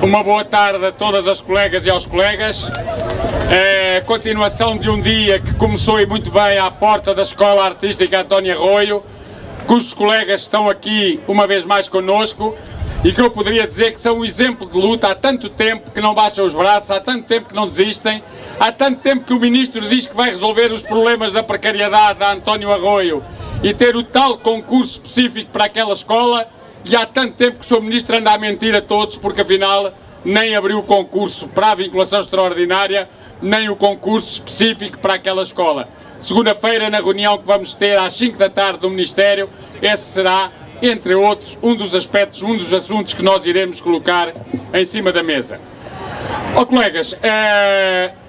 Uma boa tarde a todas as colegas e aos colegas. A continuação de um dia que começou muito bem à porta da Escola Artística António Arroio, cujos colegas estão aqui uma vez mais connosco e que eu poderia dizer que são um exemplo de luta. Há tanto tempo que não baixam os braços, há tanto tempo que não desistem, há tanto tempo que o Ministro diz que vai resolver os problemas da precariedade da António Arroio e ter o tal concurso específico para aquela escola, e há tanto tempo que o Sr. Ministro anda a mentir a todos, porque afinal nem abriu o concurso para a vinculação extraordinária, nem o concurso específico para aquela escola. Segunda-feira, na reunião que vamos ter às 5 da tarde do Ministério, esse será, entre outros, um dos aspectos, um dos assuntos que nós iremos colocar em cima da mesa. Colegas,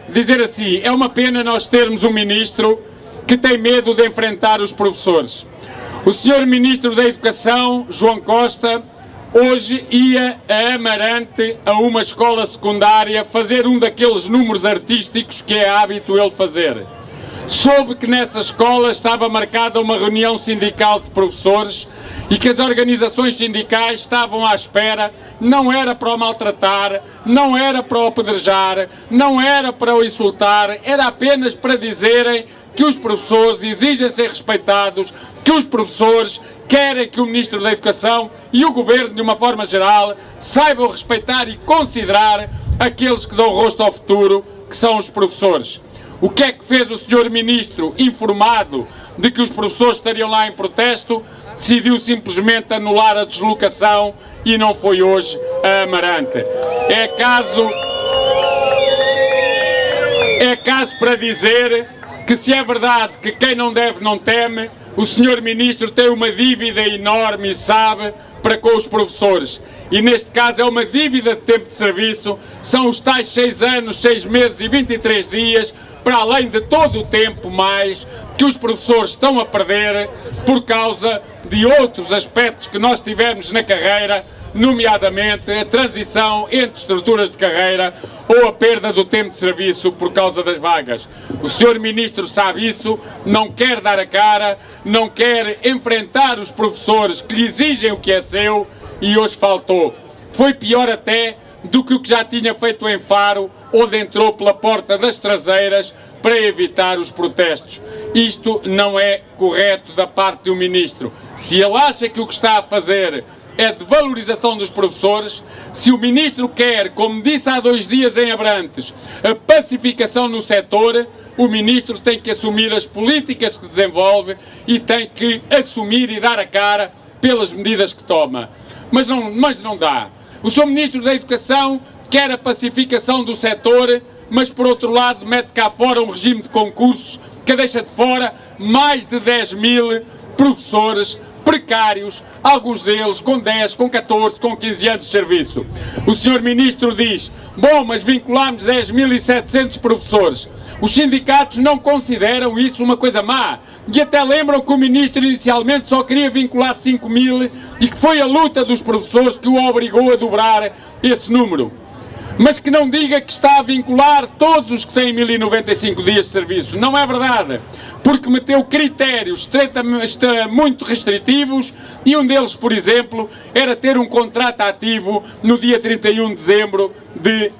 dizer assim, é uma pena nós termos um Ministro que tem medo de enfrentar os professores. O Sr. Ministro da Educação, João Costa, hoje ia a Amarante, a uma escola secundária, fazer um daqueles números artísticos que é hábito ele fazer. Soube que nessa escola estava marcada uma reunião sindical de professores e que as organizações sindicais estavam à espera. Não era para o maltratar, não era para o apedrejar, não era para o insultar, era apenas para dizerem que os professores exigem ser respeitados, que os professores querem que o Ministro da Educação e o Governo, de uma forma geral, saibam respeitar e considerar aqueles que dão rosto ao futuro, que são os professores. O que é que fez o Sr. Ministro, informado de que os professores estariam lá em protesto? Decidiu simplesmente anular a deslocação e não foi hoje a Amarante. É caso para dizer que, se é verdade que quem não deve não teme, o Sr. Ministro tem uma dívida enorme, e sabe, para com os professores. E neste caso é uma dívida de tempo de serviço, são os tais 6 anos, 6 meses e 23 dias, para além de todo o tempo mais que os professores estão a perder por causa de outros aspectos que nós tivemos na carreira, nomeadamente a transição entre estruturas de carreira ou a perda do tempo de serviço por causa das vagas. O Sr. Ministro sabe isso, não quer dar a cara, não quer enfrentar os professores que lhe exigem o que é seu, e hoje faltou. Foi pior até do que o que já tinha feito em Faro, onde entrou pela porta das traseiras para evitar os protestos. Isto não é correto da parte do Ministro. Se ele acha que o que está a fazer é de valorização dos professores, se o Ministro quer, como disse há 2 dias em Abrantes, a pacificação no setor, o Ministro tem que assumir as políticas que desenvolve e tem que assumir e dar a cara pelas medidas que toma. Mas não dá. O Sr. Ministro da Educação quer a pacificação do setor, mas por outro lado mete cá fora um regime de concursos que deixa de fora mais de 10.000 professores precários, alguns deles com 10, com 14, com 15 anos de serviço. O Sr. Ministro diz, bom, mas vinculamos 10.700 professores. Os sindicatos não consideram isso uma coisa má e até lembram que o Ministro inicialmente só queria vincular 5.000 e que foi a luta dos professores que o obrigou a dobrar esse número. Mas que não diga que está a vincular todos os que têm 1.095 dias de serviço. Não é verdade, porque meteu critérios muito restritivos e um deles, por exemplo, era ter um contrato ativo no dia 31 de dezembro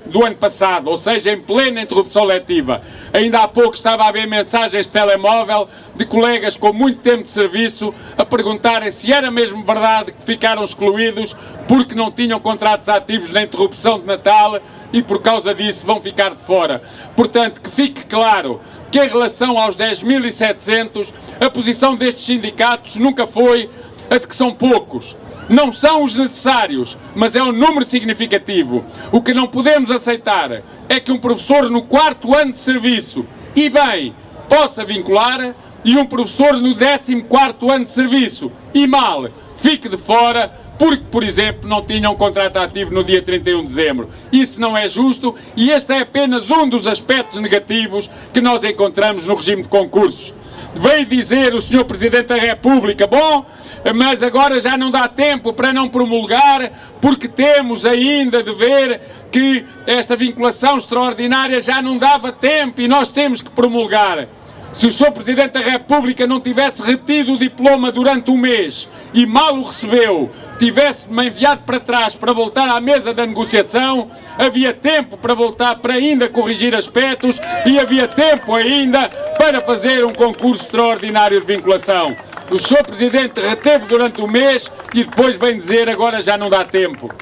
do ano passado, ou seja, em plena interrupção letiva. Ainda há pouco estava a haver mensagens de telemóvel de colegas com muito tempo de serviço a perguntarem se era mesmo verdade que ficaram excluídos porque não tinham contratos ativos na interrupção de Natal e por causa disso vão ficar de fora. Portanto, que fique claro que em relação aos 10.700, a posição destes sindicatos nunca foi a de que são poucos. Não são os necessários, mas é um número significativo. O que não podemos aceitar é que um professor no 4º ano de serviço, e bem, possa vincular, e um professor no 14º ano de serviço, e mal, fique de fora, porque, por exemplo, não tinham um contrato ativo no dia 31 de dezembro. Isso não é justo e este é apenas um dos aspectos negativos que nós encontramos no regime de concursos. Veio dizer o Sr. Presidente da República, bom, mas agora já não dá tempo para não promulgar, porque temos ainda de ver que esta vinculação extraordinária já não dava tempo e nós temos que promulgar. Se o Sr. Presidente da República não tivesse retido o diploma durante um mês e mal o recebeu, tivesse-me enviado para trás para voltar à mesa da negociação, havia tempo para voltar para ainda corrigir aspectos e havia tempo ainda para fazer um concurso extraordinário de vinculação. O Sr. Presidente reteve durante um mês e depois vem dizer agora já não dá tempo.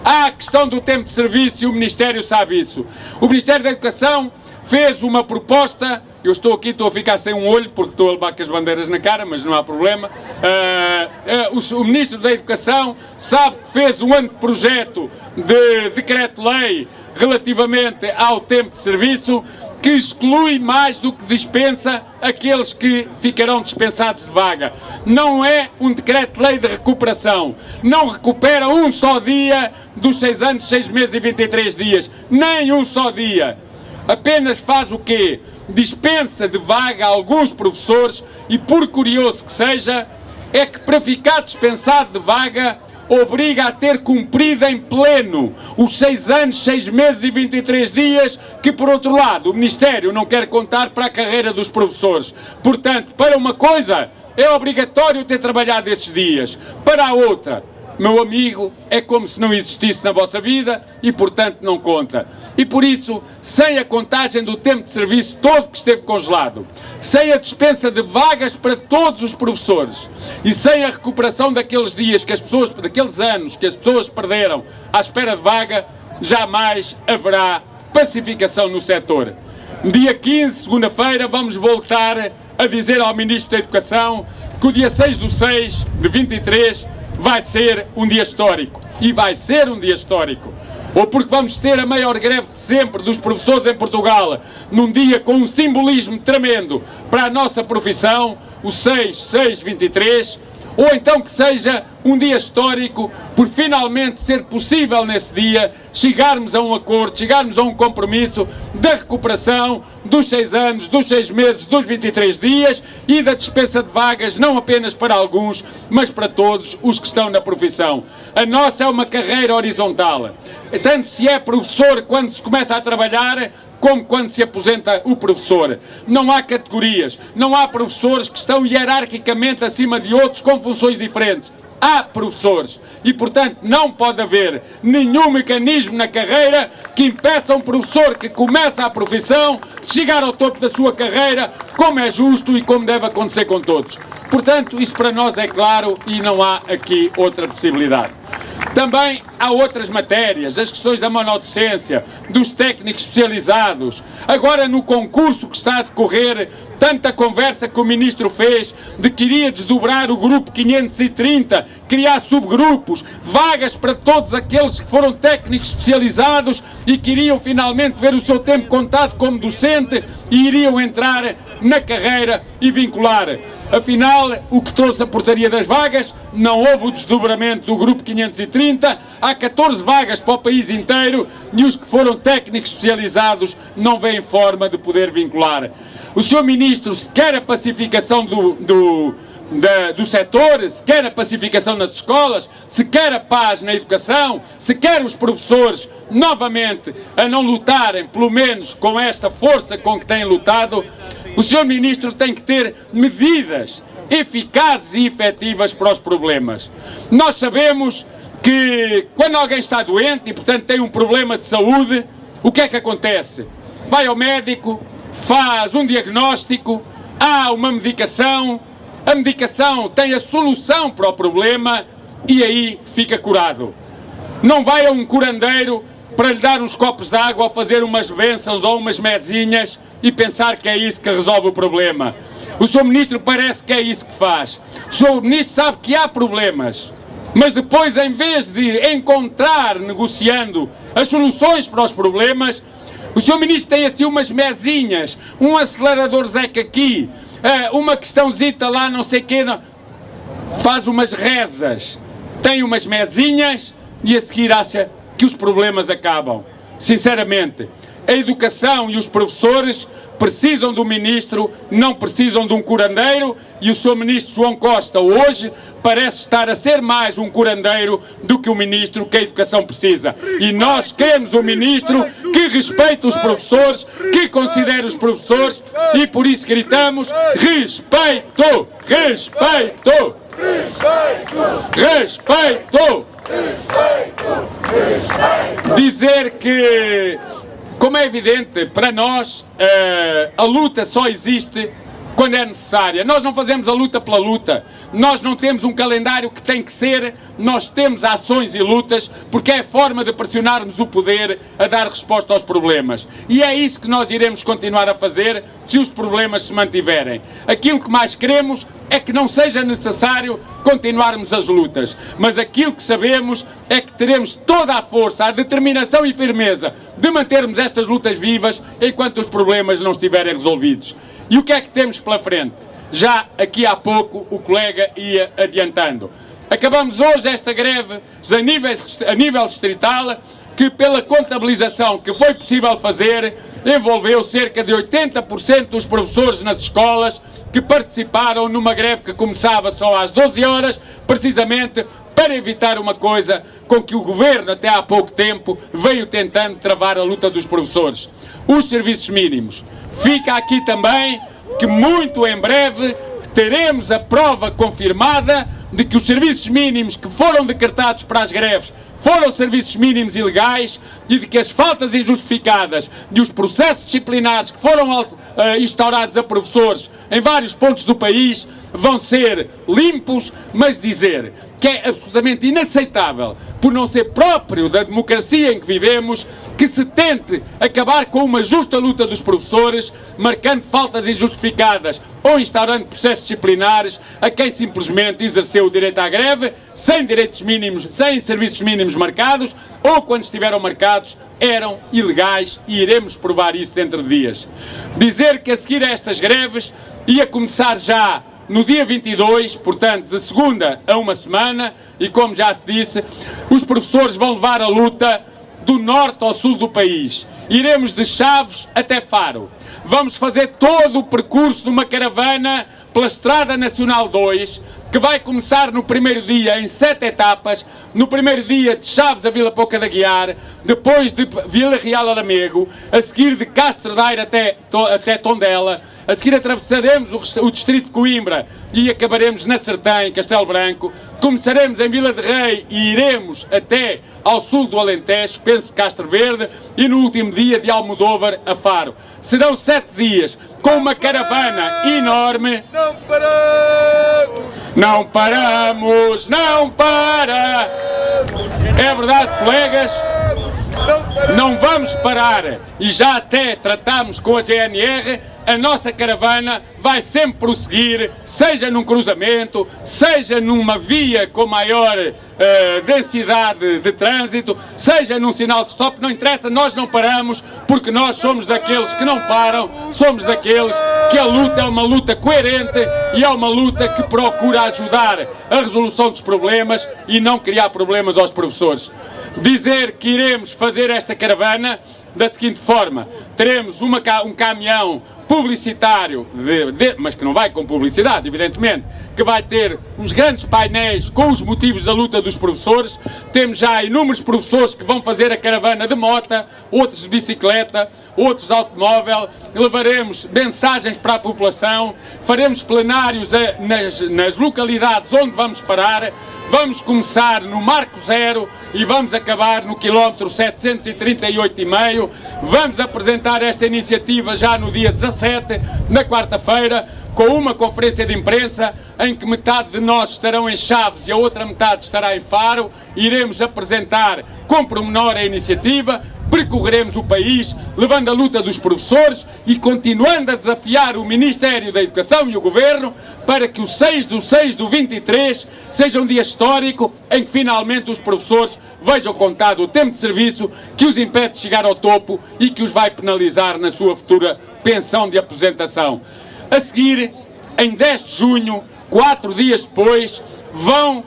Há a questão do tempo de serviço e o Ministério sabe isso. O Ministério da Educação fez uma proposta, eu estou a ficar sem um olho porque estou a levar com as bandeiras na cara, mas não há problema. O Ministro da Educação sabe que fez um anteprojeto de decreto-lei relativamente ao tempo de serviço, que exclui mais do que dispensa aqueles que ficarão dispensados de vaga. Não é um decreto-lei de recuperação. Não recupera um só dia dos 6 anos, 6 meses e 23 dias. Nem um só dia. Apenas faz o quê? Dispensa de vaga a alguns professores e, por curioso que seja, é que para ficar dispensado de vaga obriga a ter cumprido em pleno os 6 anos, 6 meses e 23 dias que, por outro lado, o Ministério não quer contar para a carreira dos professores. Portanto, para uma coisa é obrigatório ter trabalhado esses dias, para a outra, meu amigo, é como se não existisse na vossa vida e, portanto, não conta. E por isso, sem a contagem do tempo de serviço todo que esteve congelado, sem a dispensa de vagas para todos os professores e sem a recuperação daqueles dias que as pessoas, daqueles anos que as pessoas perderam à espera de vaga, jamais haverá pacificação no setor. Dia 15, segunda-feira, vamos voltar a dizer ao Ministro da Educação que o dia 6/6 de 23 vai ser um dia histórico. E vai ser um dia histórico. Ou porque vamos ter a maior greve de sempre dos professores em Portugal, num dia com um simbolismo tremendo para a nossa profissão, o 6/6/23, ou então que seja um dia histórico por finalmente ser possível nesse dia chegarmos a um acordo, chegarmos a um compromisso da recuperação dos 6 anos, dos 6 meses, dos 23 dias e da dispensa de vagas, não apenas para alguns, mas para todos os que estão na profissão. A nossa é uma carreira horizontal. Tanto se é professor quando se começa a trabalhar, como quando se aposenta o professor. Não há categorias, não há professores que estão hierarquicamente acima de outros com funções diferentes. Há professores e, portanto, não pode haver nenhum mecanismo na carreira que impeça um professor que começa a profissão de chegar ao topo da sua carreira, como é justo e como deve acontecer com todos. Portanto, isso para nós é claro e não há aqui outra possibilidade. Também há outras matérias, as questões da monodocência, dos técnicos especializados. Agora, no concurso que está a decorrer, tanta conversa que o Ministro fez de que iria desdobrar o grupo 530, criar subgrupos, vagas para todos aqueles que foram técnicos especializados e que iriam finalmente ver o seu tempo contado como docente e iriam entrar na carreira e vincular. Afinal, o que trouxe a portaria das vagas, não houve o desdobramento do grupo 530, há 14 vagas para o país inteiro e os que foram técnicos especializados não vêem forma de poder vincular. O Sr. Ministro, se quer a pacificação do setor, se quer a pacificação nas escolas, se quer a paz na educação, se quer os professores novamente a não lutarem, pelo menos com esta força com que têm lutado, o Sr. Ministro tem que ter medidas eficazes e efetivas para os problemas. Nós sabemos que quando alguém está doente e, portanto, tem um problema de saúde, o que é que acontece? Vai ao médico, faz um diagnóstico, há uma medicação, a medicação tem a solução para o problema e aí fica curado. Não vai a um curandeiro para lhe dar uns copos de água ou fazer umas bênçãos ou umas mesinhas e pensar que é isso que resolve o problema. O Sr. Ministro parece que é isso que faz. O Sr. Ministro sabe que há problemas, mas depois, em vez de encontrar, negociando, as soluções para os problemas, o Sr. Ministro tem assim umas mesinhas, um acelerador Zeca aqui, uma questãozita lá, não sei o quê, não. Faz umas rezas, tem umas mesinhas e a seguir acha que os problemas acabam. Sinceramente, a educação e os professores precisam do Ministro, não precisam de um curandeiro, e o Sr. Ministro João Costa hoje parece estar a ser mais um curandeiro do que o Ministro que a educação precisa. E nós queremos o Ministro que respeite os professores, que considere os professores e por isso gritamos respeito! Respeito! Respeito! Dizer que, como é evidente, para nós a luta só existe quando é necessária. Nós não fazemos a luta pela luta, nós não temos um calendário que tem que ser, nós temos ações e lutas porque é a forma de pressionarmos o poder a dar resposta aos problemas. E é isso que nós iremos continuar a fazer se os problemas se mantiverem. Aquilo que mais queremos é que não seja necessário continuarmos as lutas, mas aquilo que sabemos é que teremos toda a força, a determinação e firmeza de mantermos estas lutas vivas enquanto os problemas não estiverem resolvidos. E o que é que temos pela frente? Já aqui há pouco o colega ia adiantando. Acabamos hoje esta greve a nível distrital, que pela contabilização que foi possível fazer, envolveu cerca de 80% dos professores nas escolas que participaram numa greve que começava só às 12 horas, precisamente para evitar uma coisa com que o Governo até há pouco tempo veio tentando travar a luta dos professores. Os serviços mínimos. Fica aqui também que muito em breve teremos a prova confirmada de que os serviços mínimos que foram decretados para as greves foram serviços mínimos ilegais e de que as faltas injustificadas e os processos disciplinares que foram instaurados a professores em vários pontos do país vão ser limpos, mas dizer que é absolutamente inaceitável, por não ser próprio da democracia em que vivemos, que se tente acabar com uma justa luta dos professores, marcando faltas injustificadas ou instaurando processos disciplinares a quem simplesmente exerceu o direito à greve, sem direitos mínimos, sem serviços mínimos marcados, ou quando estiveram marcados, eram ilegais e iremos provar isso dentro de dias. Dizer que a seguir a estas greves ia começar já no dia 22, portanto, de segunda a uma semana, e como já se disse, os professores vão levar a luta do norte ao sul do país. Iremos de Chaves até Faro. Vamos fazer todo o percurso de uma caravana pela Estrada Nacional 2, que vai começar no primeiro dia em 7 etapas, no primeiro dia de Chaves a Vila Pouca de Aguiar, depois de Vila Real a Lamego, a seguir de Castro Daire até Tondela, a seguir atravessaremos o distrito de Coimbra e acabaremos na Sertã, em Castelo Branco, começaremos em Vila de Rei e iremos até ao sul do Alentejo, penso Castro Verde, e no último dia de Almodóvar a Faro. Serão 7 dias com uma caravana enorme. Não paramos! Não paramos! Não para! É verdade, colegas? Não vamos parar e já até tratamos com a GNR, a nossa caravana vai sempre prosseguir, seja num cruzamento, seja numa via com maior densidade de trânsito, seja num sinal de stop, não interessa, nós não paramos porque nós somos daqueles que não param, somos daqueles que a luta é uma luta coerente e é uma luta que procura ajudar a resolução dos problemas e não criar problemas aos professores. Dizer que iremos fazer esta caravana da seguinte forma: teremos um caminhão publicitário, mas que não vai com publicidade, evidentemente, que vai ter uns grandes painéis com os motivos da luta dos professores. Temos já inúmeros professores que vão fazer a caravana de mota, outros de bicicleta, outros de automóvel. Levaremos mensagens para a população, faremos plenários nas localidades onde vamos parar. Vamos começar no Marco Zero e vamos acabar no quilómetro 738,5. Vamos apresentar esta iniciativa já no dia 17, na quarta-feira, com uma conferência de imprensa em que metade de nós estarão em Chaves e a outra metade estará em Faro. Iremos apresentar com pormenor a iniciativa, percorreremos o país, levando a luta dos professores e continuando a desafiar o Ministério da Educação e o Governo para que o 6/6/23 seja um dia histórico em que finalmente os professores vejam contado o tempo de serviço que os impede de chegar ao topo e que os vai penalizar na sua futura pensão de aposentação. A seguir, em 10 de junho, 4 dias depois, vão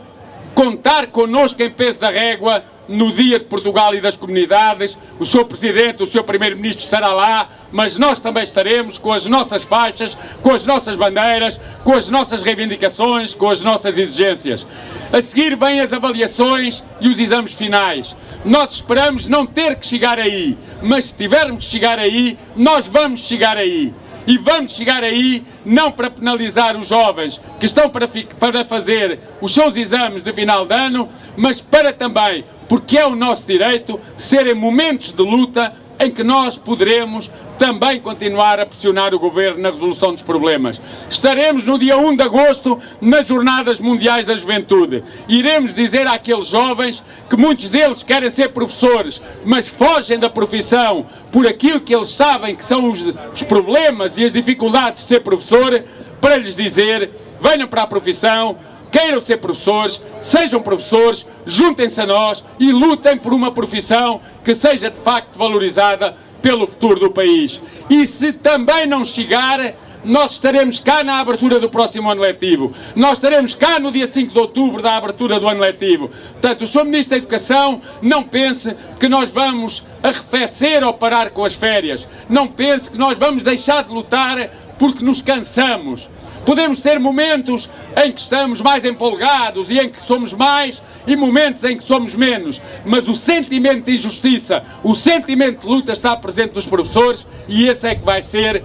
contar connosco em peso da régua no Dia de Portugal e das Comunidades, o Sr. Presidente, o Sr. Primeiro-Ministro estará lá, mas nós também estaremos com as nossas faixas, com as nossas bandeiras, com as nossas reivindicações, com as nossas exigências. A seguir vêm as avaliações e os exames finais. Nós esperamos não ter que chegar aí, mas se tivermos que chegar aí, nós vamos chegar aí. E vamos chegar aí não para penalizar os jovens que estão para fazer os seus exames de final de ano, mas para também, porque é o nosso direito, serem momentos de luta em que nós poderemos também continuar a pressionar o Governo na resolução dos problemas. Estaremos no dia 1 de agosto nas Jornadas Mundiais da Juventude. Iremos dizer àqueles jovens que muitos deles querem ser professores, mas fogem da profissão por aquilo que eles sabem que são os problemas e as dificuldades de ser professor, para lhes dizer, venham para a profissão, queiram ser professores, sejam professores, juntem-se a nós e lutem por uma profissão que seja de facto valorizada pelo futuro do país. E se também não chegar, nós estaremos cá na abertura do próximo ano letivo. Nós estaremos cá no dia 5 de outubro da abertura do ano letivo. Portanto, o Sr. Ministro da Educação não pense que nós vamos arrefecer ou parar com as férias. Não pense que nós vamos deixar de lutar porque nos cansamos. Podemos ter momentos em que estamos mais empolgados e em que somos mais e momentos em que somos menos, mas o sentimento de injustiça, o sentimento de luta está presente nos professores e esse é que vai ser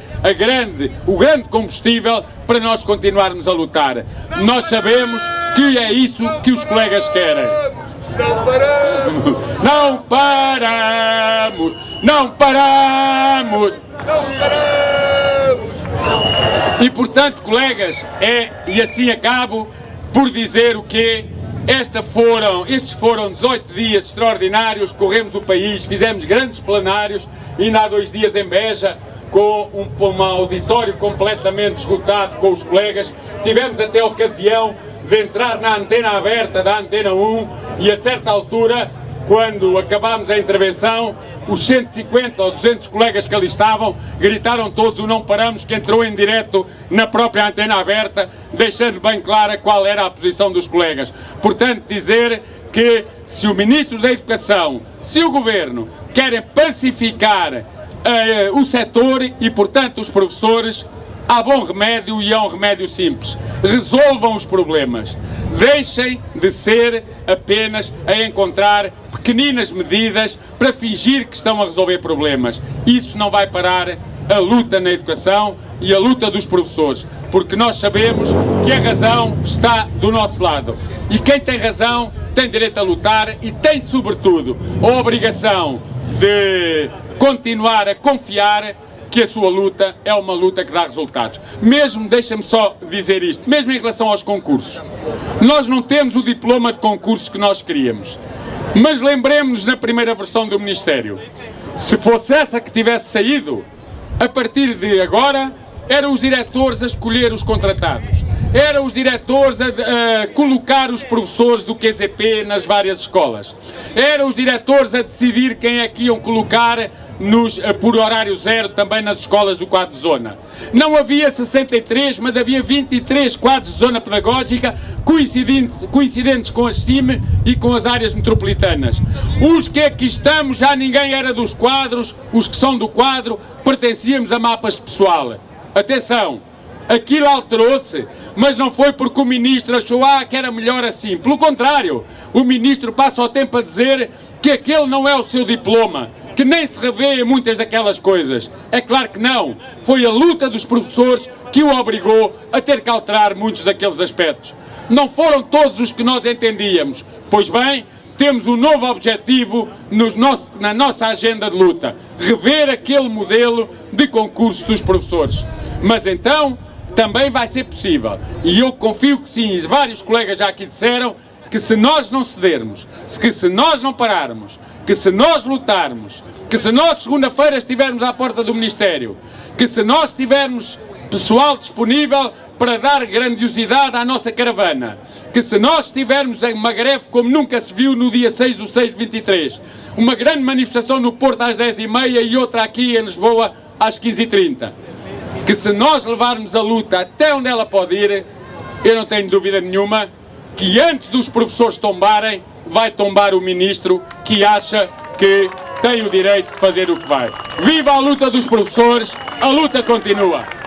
o grande combustível para nós continuarmos a lutar. Nós sabemos que é isso que os colegas querem. Não paramos! Não paramos! Não paramos! E portanto, colegas, e assim acabo por dizer o quê? Estes foram 18 dias extraordinários, corremos o país, fizemos grandes plenários, ainda há 2 dias em Beja, com um auditório completamente esgotado com os colegas, tivemos até a ocasião de entrar na antena aberta da Antena 1 e a certa altura, quando acabámos a intervenção, os 150 ou 200 colegas que ali estavam gritaram todos o não paramos, que entrou em direto na própria antena aberta, deixando bem clara qual era a posição dos colegas. Portanto, dizer que se o Ministro da Educação, se o Governo querem pacificar o setor e, portanto, os professores, há bom remédio e é um remédio simples. Resolvam os problemas. Deixem de ser apenas a encontrar pequeninas medidas para fingir que estão a resolver problemas. Isso não vai parar a luta na educação e a luta dos professores, porque nós sabemos que a razão está do nosso lado. E quem tem razão tem direito a lutar e tem, sobretudo, a obrigação de continuar a confiar que a sua luta é uma luta que dá resultados. Mesmo, deixa-me só dizer isto, mesmo em relação aos concursos, nós não temos o diploma de concursos que nós queríamos, mas lembremos-nos na primeira versão do Ministério, se fosse essa que tivesse saído, a partir de agora, eram os diretores a escolher os contratados, eram os diretores a colocar os professores do QCP nas várias escolas, eram os diretores a decidir quem é que iam colocar por horário zero também nas escolas do quadro de zona. Não havia 63, mas havia 23 quadros de zona pedagógica coincidentes com as CIM e com as áreas metropolitanas. Os que aqui estamos, já ninguém era dos quadros, os que são do quadro pertencíamos a mapas pessoal. Atenção, aquilo alterou-se, mas não foi porque o Ministro achou que era melhor assim. Pelo contrário, o Ministro passa o tempo a dizer que aquele não é o seu diploma, que nem se revê em muitas daquelas coisas. É claro que não. Foi a luta dos professores que o obrigou a ter que alterar muitos daqueles aspectos. Não foram todos os que nós entendíamos. Pois bem, temos um novo objetivo na nossa agenda de luta. Rever aquele modelo de concurso dos professores. Mas então, também vai ser possível. E eu confio que sim, vários colegas já aqui disseram, que se nós não cedermos, que se nós não pararmos, que se nós lutarmos, que se nós segunda-feira estivermos à porta do Ministério, que se nós tivermos pessoal disponível para dar grandiosidade à nossa caravana, que se nós tivermos uma greve como nunca se viu no dia 6/6/23, uma grande manifestação no Porto às 10h30 e outra aqui em Lisboa às 15h30, que se nós levarmos a luta até onde ela pode ir, eu não tenho dúvida nenhuma que antes dos professores tombarem, vai tombar o ministro que acha que tem o direito de fazer o que vai. Viva a luta dos professores, a luta continua!